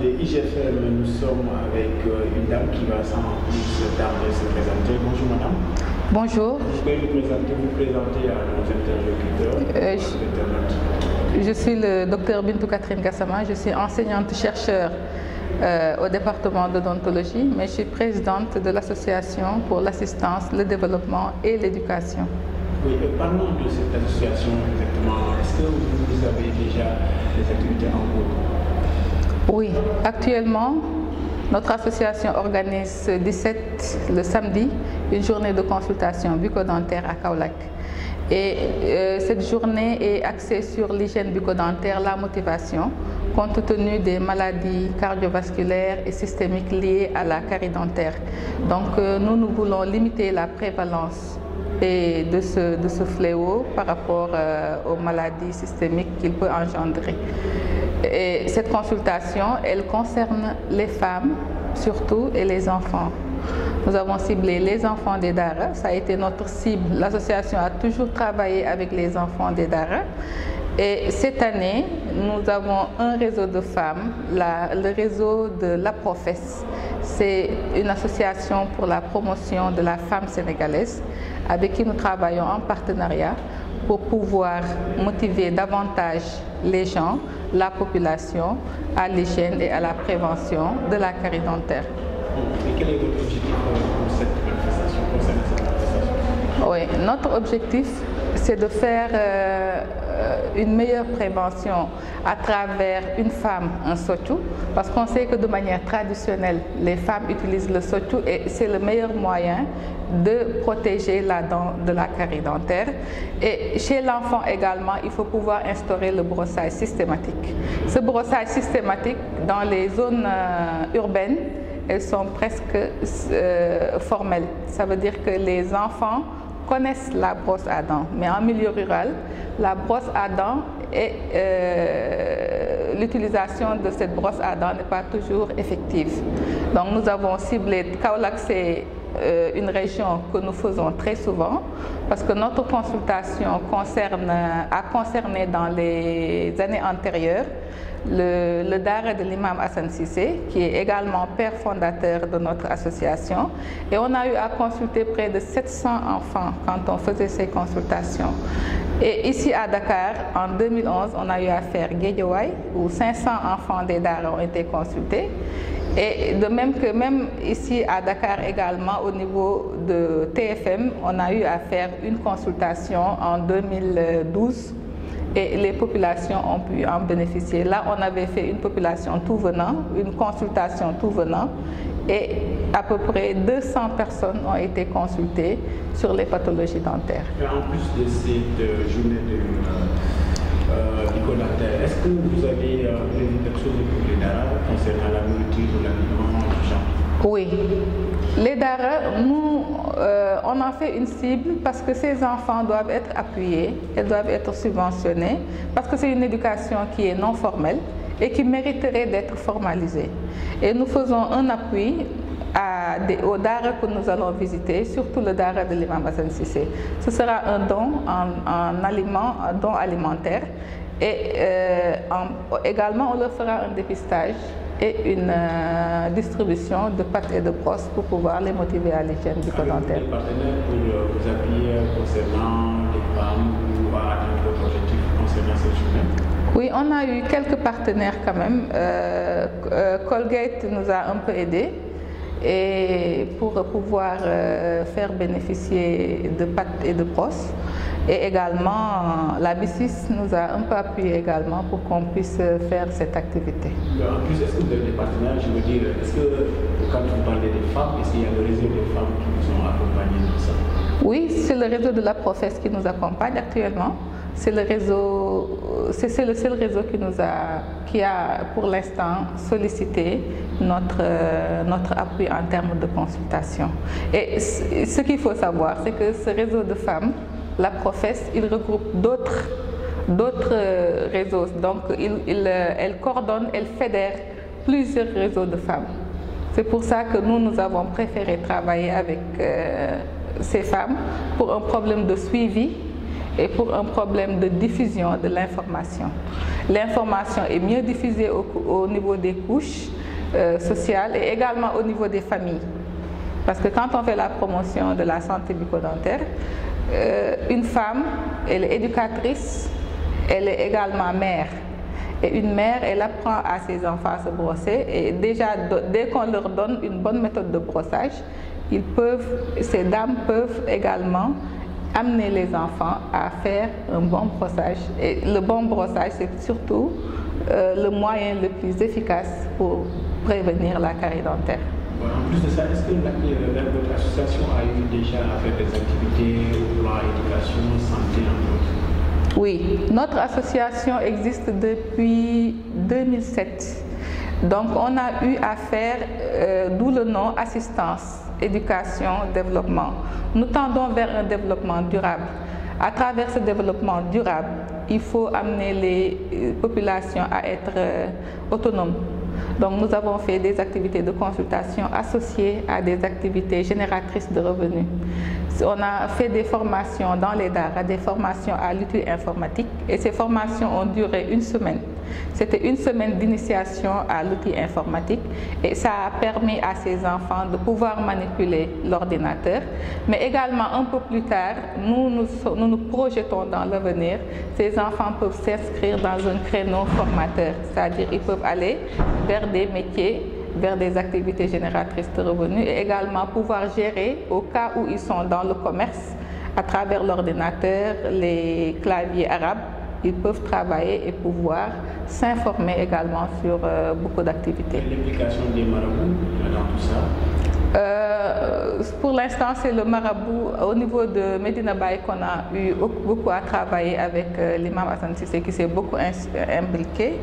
de IGFM, nous sommes avec une dame qui va sans plus tarder se présenter. Bonjour madame. Bonjour. Vous pouvez vous présenter à nos interlocuteurs. Je suis le docteur Bintou Catherine Gassama, je suis enseignante-chercheur au département d'odontologie, mais je suis présidente de l'association pour l'assistance, le développement et l'éducation. Oui, parlons de cette association exactement. Est-ce que vous avez déjà des activités en cours? Oui, actuellement, notre association organise 17 le samedi une journée de consultation bucco-dentaire à Kaolack. Et cette journée est axée sur l'hygiène bucco-dentaire, la motivation, compte tenu des maladies cardiovasculaires et systémiques liées à la carie dentaire. Donc nous voulons limiter la prévalence de ce fléau par rapport aux maladies systémiques qu'il peut engendrer. Et cette consultation, elle concerne les femmes surtout et les enfants. Nous avons ciblé les enfants des Dara, ça a été notre cible. L'association a toujours travaillé avec les enfants des Dara. Et cette année, nous avons un réseau de femmes, le réseau de l'APROFES. C'est une association pour la promotion de la femme sénégalaise avec qui nous travaillons en partenariat pour pouvoir motiver davantage les gens, la population, à l'hygiène et à la prévention de la carie dentaire. Et quel est votre objectif pour cette manifestation, concernant cette manifestation? Oui, notre objectif, c'est de faire une meilleure prévention à travers une femme, un sotou, parce qu'on sait que de manière traditionnelle, les femmes utilisent le sotou et c'est le meilleur moyen de protéger la dent de la carie dentaire. Et chez l'enfant également, il faut pouvoir instaurer le brossage systématique. Ce brossage systématique, dans les zones urbaines, elles sont presque formelles. Ça veut dire que les enfants connaissent la brosse à dents, mais en milieu rural, la brosse à dents et l'utilisation de cette brosse à dents n'est pas toujours effective. Donc nous avons ciblé Kaolack, c'est une région que nous faisons très souvent parce que notre consultation a concerné dans les années antérieures le Dara de l'imam Hassan Sissé, qui est également père fondateur de notre association. Et on a eu à consulter près de 700 enfants quand on faisait ces consultations. Et ici à Dakar, en 2011, on a eu à faire Guédiawaye, où 500 enfants des Dara ont été consultés. Et de même que même ici à Dakar également, au niveau de TFM, on a eu à faire une consultation en 2012. Et les populations ont pu en bénéficier. Là, on avait fait une population tout venant, une consultation tout venant, et à peu près 200 personnes ont été consultées sur les pathologies dentaires. Et en plus de cette journée de bucco-dentaire, est-ce que vous avez prévu quelque chose pour les Dara concernant la nourriture ou l'habillement du genre? Oui. Les Dara, nous, on en fait une cible parce que ces enfants doivent être appuyés, elles doivent être subventionnées, parce que c'est une éducation qui est non formelle et qui mériterait d'être formalisée. Et nous faisons un appui aux Dara que nous allons visiter, surtout le Dara de l'imam Hassan Sissé. Ce sera un don en aliments, un don alimentaire, et également on leur fera un dépistage et une distribution de pâtes et de brosses pour pouvoir les motiver à l'hygiène bucco-dentaire. Avez-vous des partenaires pour vous appuyer concernant les femmes ou à atteindre votre objectif concernant cette journée? Oui, on a eu quelques partenaires quand même. Colgate nous a un peu aidés et pour pouvoir faire bénéficier de pâtes et de brosses. Et également, la BICIS nous a un peu appuyé également pour qu'on puisse faire cette activité. En plus, est-ce que vous avez des partenaires? Je veux dire, est-ce que quand vous parlez des femmes, est-ce qu'il y a le réseau des femmes qui vous ont accompagné dans ça? Oui, c'est le réseau de l'APROFES qui nous accompagne actuellement. C'est le seul réseau qui a pour l'instant sollicité notre appui en termes de consultation. Et ce qu'il faut savoir, c'est que ce réseau de femmes, l'APROFES, il regroupe d'autres réseaux. Donc, elle coordonne, elle fédère plusieurs réseaux de femmes. C'est pour ça que nous avons préféré travailler avec ces femmes pour un problème de suivi et pour un problème de diffusion de l'information. L'information est mieux diffusée au niveau des couches sociale et également au niveau des familles. Parce que quand on fait la promotion de la santé bucco-dentaire, une femme, elle est éducatrice, elle est également mère. Et une mère, elle apprend à ses enfants à se brosser et déjà, dès qu'on leur donne une bonne méthode de brossage, ces dames peuvent également amener les enfants à faire un bon brossage. Et le bon brossage, c'est surtout le moyen le plus efficace pour prévenir la carie dentaire. En plus de ça, est-ce que votre association a eu déjà à faire des activités au plan éducation, santé, entre autres? Oui, notre association existe depuis 2007. Donc on a eu à faire, d'où le nom assistance, éducation, développement. Nous tendons vers un développement durable. À travers ce développement durable, il faut amener les populations à être autonomes. Donc nous avons fait des activités de consultation associées à des activités génératrices de revenus. On a fait des formations dans les daara, des formations à l'outil informatique et ces formations ont duré une semaine. C'était une semaine d'initiation à l'outil informatique et ça a permis à ces enfants de pouvoir manipuler l'ordinateur. Mais également un peu plus tard, nous nous projetons dans l'avenir. Ces enfants peuvent s'inscrire dans un créneau formateur, c'est-à-dire ils peuvent aller vers des métiers, vers des activités génératrices de revenus et également pouvoir gérer au cas où ils sont dans le commerce à travers l'ordinateur, les claviers arabes. Ils peuvent travailler et pouvoir s'informer également sur beaucoup d'activités. L'implication des marabouts dans tout ça? Pour l'instant, c'est le marabout au niveau de Medina Baye qu'on a eu beaucoup à travailler avec l'imam Hassan Sissé qui s'est beaucoup impliqué.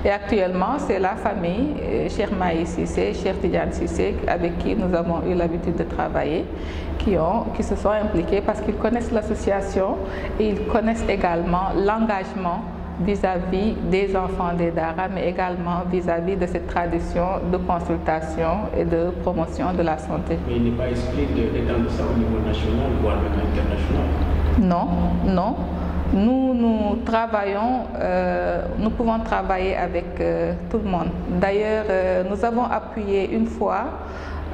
Et actuellement, c'est la famille, Cheikh Maï Sissé, Cheikh Tidiane Sissé, avec qui nous avons eu l'habitude de travailler, qui se sont impliqués parce qu'ils connaissent l'association et ils connaissent également l'engagement vis-à-vis des enfants des daara, mais également vis-à-vis de cette tradition de consultation et de promotion de la santé. Mais il n'est pas exclu d'étendre ça au niveau national, voire même international? Non, non. Nous travaillons, nous pouvons travailler avec tout le monde. D'ailleurs, nous avons appuyé une fois,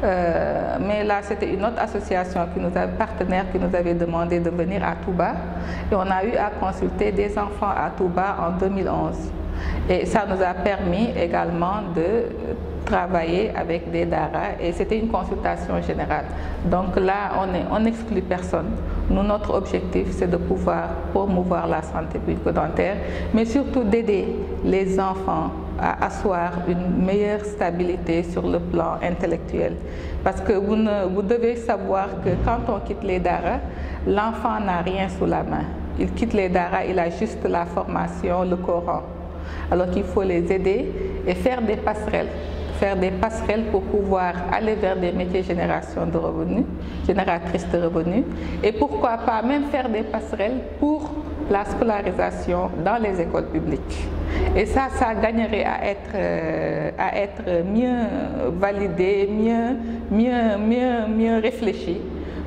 mais là c'était une autre association partenaire qui nous avait demandé de venir à Touba et on a eu à consulter des enfants à Touba en 2011 et ça nous a permis également de travailler avec des daara et c'était une consultation générale. Donc là on n'exclut personne. Nous, notre objectif c'est de pouvoir promouvoir la santé bucco-dentaire mais surtout d'aider les enfants à asseoir une meilleure stabilité sur le plan intellectuel. Parce que vous devez savoir que quand on quitte les daara, l'enfant n'a rien sous la main. Il quitte les daara, il a juste la formation, le Coran. Alors qu'il faut les aider et faire des passerelles. Faire des passerelles pour pouvoir aller vers des métiers génératrices de revenus. Et pourquoi pas même faire des passerelles pour la scolarisation dans les écoles publiques. Et ça gagnerait à être mieux validé, mieux réfléchi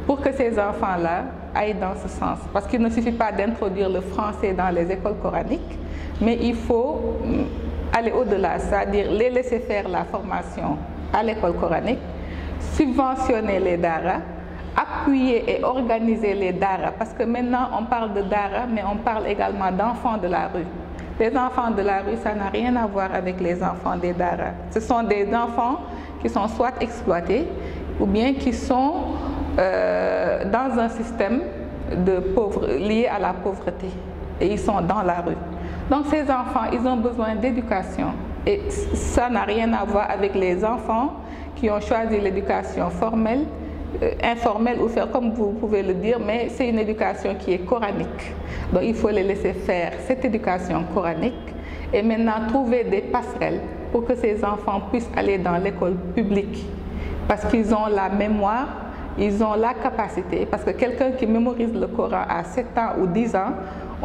pour que ces enfants-là aillent dans ce sens. Parce qu'il ne suffit pas d'introduire le français dans les écoles coraniques, mais il faut aller au-delà, c'est-à-dire les laisser faire la formation à l'école coranique, subventionner les daara, appuyer et organiser les daara, parce que maintenant on parle de daara, mais on parle également d'enfants de la rue. Les enfants de la rue, ça n'a rien à voir avec les enfants des daara. Ce sont des enfants qui sont soit exploités, ou bien qui sont dans un système lié à la pauvreté, et ils sont dans la rue. Donc ces enfants, ils ont besoin d'éducation et ça n'a rien à voir avec les enfants qui ont choisi l'éducation formelle, informelle ou faire comme vous pouvez le dire, mais c'est une éducation qui est coranique. Donc il faut les laisser faire cette éducation coranique et maintenant trouver des passerelles pour que ces enfants puissent aller dans l'école publique parce qu'ils ont la mémoire, ils ont la capacité, parce que quelqu'un qui mémorise le Coran à 7 ans ou 10 ans,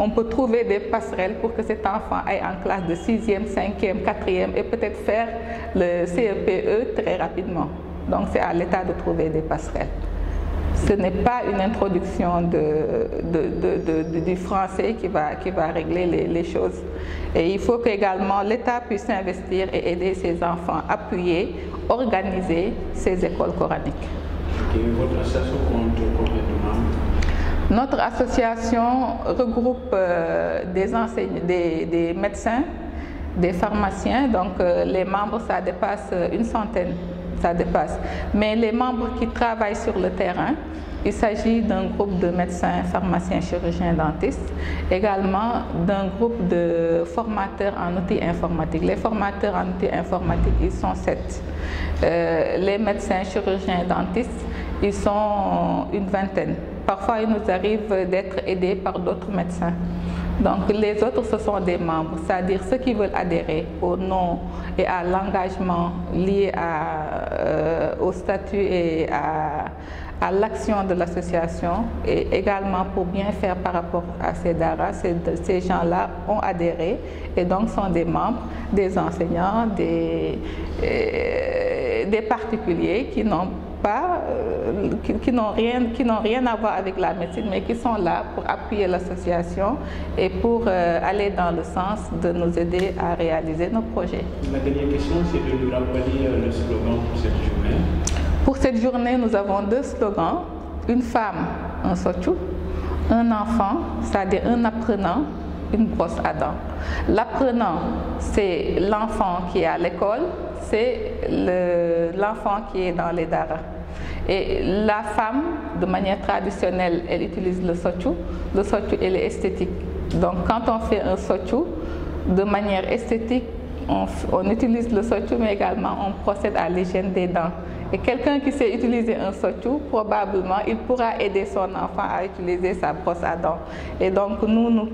on peut trouver des passerelles pour que cet enfant aille en classe de 6e, 5e, 4e et peut-être faire le CEPE très rapidement. Donc c'est à l'État de trouver des passerelles. Ce n'est pas une introduction du français qui va régler les choses. Et il faut qu'également l'État puisse investir et aider ses enfants, appuyer, organiser ces écoles coraniques. Et votre association compte combien de membres? Notre association regroupe des médecins, des pharmaciens, donc les membres, ça dépasse une centaine, ça dépasse. Mais les membres qui travaillent sur le terrain, il s'agit d'un groupe de médecins, pharmaciens, chirurgiens, dentistes, également d'un groupe de formateurs en outils informatiques. Les formateurs en outils informatiques, ils sont 7. Les médecins, chirurgiens, dentistes, ils sont une vingtaine. Parfois, il nous arrive d'être aidés par d'autres médecins. Donc les autres, ce sont des membres, c'est-à-dire ceux qui veulent adhérer au nom et à l'engagement lié au statut et à l'action de l'association, et également pour bien faire par rapport à ces daras. Ces gens-là ont adhéré et donc sont des membres, des enseignants, des particuliers qui n'ont pas, qui n'ont rien à voir avec la médecine, mais qui sont là pour appuyer l'association et pour aller dans le sens de nous aider à réaliser nos projets. Ma dernière question, c'est de nous rappeler le slogan pour cette journée. Pour cette journée, nous avons 2 slogans. Une femme, un sochou. Un enfant, c'est-à-dire un apprenant, une brosse à dents. L'apprenant, c'est l'enfant qui est à l'école, c'est l'enfant qui est dans les daras. Et la femme, de manière traditionnelle, elle utilise le sochou. Le sochou, elle est esthétique. Donc quand on fait un sochou, de manière esthétique, on utilise le sochou, mais également on procède à l'hygiène des dents. Et quelqu'un qui sait utiliser un sochou, probablement, il pourra aider son enfant à utiliser sa brosse à dents. Et donc, nous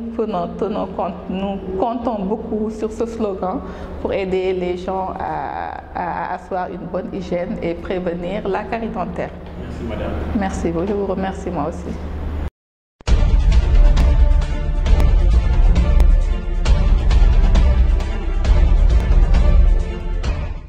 comptons beaucoup sur ce slogan pour aider les gens à asseoir une bonne hygiène et prévenir la carie dentaire. Merci, madame. Merci, je vous remercie moi aussi.